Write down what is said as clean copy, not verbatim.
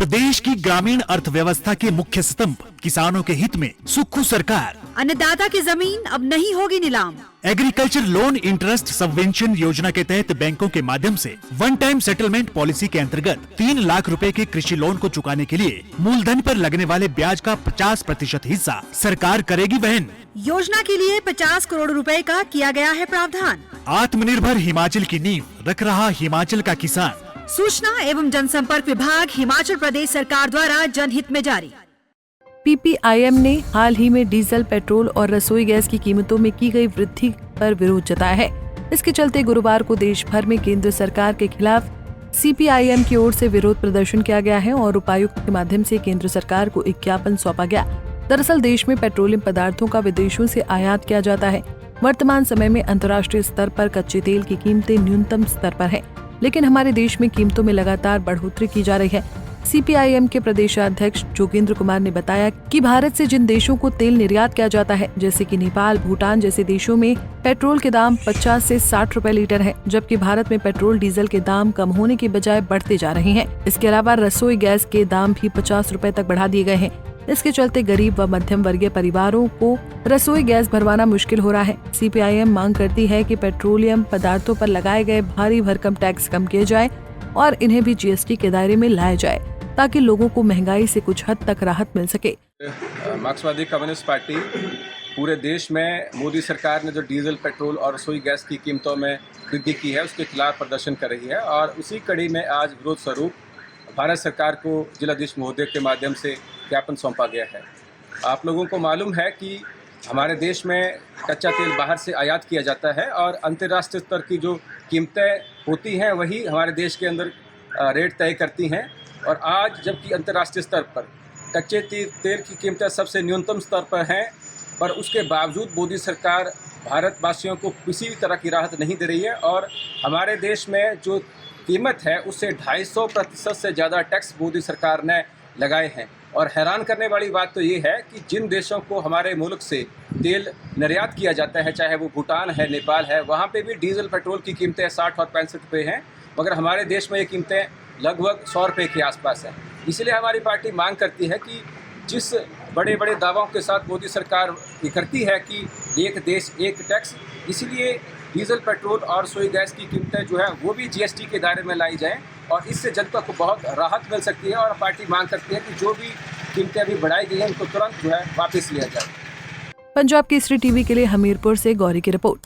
प्रदेश की ग्रामीण अर्थव्यवस्था के मुख्य स्तंभ किसानों के हित में सुक्खू सरकार। अन्नदाता की जमीन अब नहीं होगी नीलाम। एग्रीकल्चर लोन इंटरेस्ट सबवेंशन योजना के तहत बैंकों के माध्यम से वन टाइम सेटलमेंट पॉलिसी के अंतर्गत 3 लाख रुपए के कृषि लोन को चुकाने के लिए मूलधन पर लगने वाले ब्याज का 50% हिस्सा सरकार करेगी वहन। योजना के लिए 50 करोड़ रुपए का किया गया है प्रावधान। आत्मनिर्भर हिमाचल की नींव रख रहा हिमाचल का किसान। सूचना एवं जनसंपर्क विभाग हिमाचल प्रदेश सरकार द्वारा जनहित में जारी। PPIM ने हाल ही में डीजल, पेट्रोल और रसोई गैस की कीमतों में की गई वृद्धि पर विरोध जताया है। इसके चलते गुरुवार को देश भर में केंद्र सरकार के खिलाफ CPIM की ओर से विरोध प्रदर्शन किया गया है और उपायुक्त के माध्यम से केंद्र सरकार को एक ज्ञापन सौंपा गया। दरअसल देश में पेट्रोलियम पदार्थों का विदेशों से आयात किया जाता है। वर्तमान समय में अंतर्राष्ट्रीय स्तर पर कच्चे तेल की कीमतें न्यूनतम स्तर पर है, लेकिन हमारे देश में कीमतों में लगातार बढ़ोतरी की जा रही है। CPIM के प्रदेशाध्यक्ष जोगेंद्र कुमार ने बताया कि भारत से जिन देशों को तेल निर्यात किया जाता है, जैसे कि नेपाल, भूटान जैसे देशों में पेट्रोल के दाम 50 से 60 रुपए लीटर है, जबकि भारत में पेट्रोल डीजल के दाम कम होने की बजाय बढ़ते जा रहे हैं। इसके अलावा रसोई गैस के दाम भी 50 रुपए तक बढ़ा दिए गए हैं। इसके चलते गरीब व मध्यम वर्गीय परिवारों को रसोई गैस भरवाना मुश्किल हो रहा है। CPIM मांग करती है कि पेट्रोलियम पदार्थों पर लगाए गए भारी भरकम टैक्स कम किए जाए और इन्हें भी GST के दायरे में लाया जाए, ताकि लोगों को महंगाई से कुछ हद तक राहत मिल सके। मार्क्सवादी कम्युनिस्ट पार्टी पूरे देश में मोदी सरकार ने जो डीजल, पेट्रोल और रसोई गैस की कीमतों में वृद्धि की है, उसके खिलाफ प्रदर्शन कर रही है और उसी कड़ी में आज विरोध स्वरूप भारत सरकार को जिलाधीश महोदय के माध्यम से ज्ञापन सौंपा गया है। आप लोगों को मालूम है कि हमारे देश में कच्चा तेल बाहर से आयात किया जाता है और अंतर्राष्ट्रीय स्तर की जो कीमतें होती हैं वही हमारे देश के अंदर रेट तय करती हैं। और आज जबकि अंतर्राष्ट्रीय स्तर पर कच्चे तेल की कीमतें सबसे न्यूनतम स्तर पर हैं, पर उसके बावजूद मोदी सरकार भारतवासियों को किसी भी तरह की राहत नहीं दे रही है और हमारे देश में जो कीमत है उससे 250% से ज़्यादा टैक्स मोदी सरकार ने लगाए हैं। और हैरान करने वाली बात तो ये है कि जिन देशों को हमारे मुल्क से तेल निर्यात किया जाता है, चाहे वो भूटान है, नेपाल है, वहाँ पे भी डीजल, पेट्रोल की कीमतें 60 और 65 रुपये हैं, मगर हमारे देश में ये कीमतें लगभग 100 रुपये के आसपास हैं। इसलिए हमारी पार्टी मांग करती है कि जिस बड़े बड़े दावों के साथ मोदी सरकार ये करती है कि एक देश एक टैक्स, इसलिए डीजल, पेट्रोल और रसोई गैस की कीमतें जो है वो भी GST के दायरे में लाई जाएं और इससे जनता को बहुत राहत मिल सकती है। और पार्टी मांग करती है कि जो भी कीमतें अभी बढ़ाई गई हैं उनको तुरंत जो है वापस लिया जाए। पंजाब केसरी टीवी के लिए हमीरपुर से गौरी की रिपोर्ट।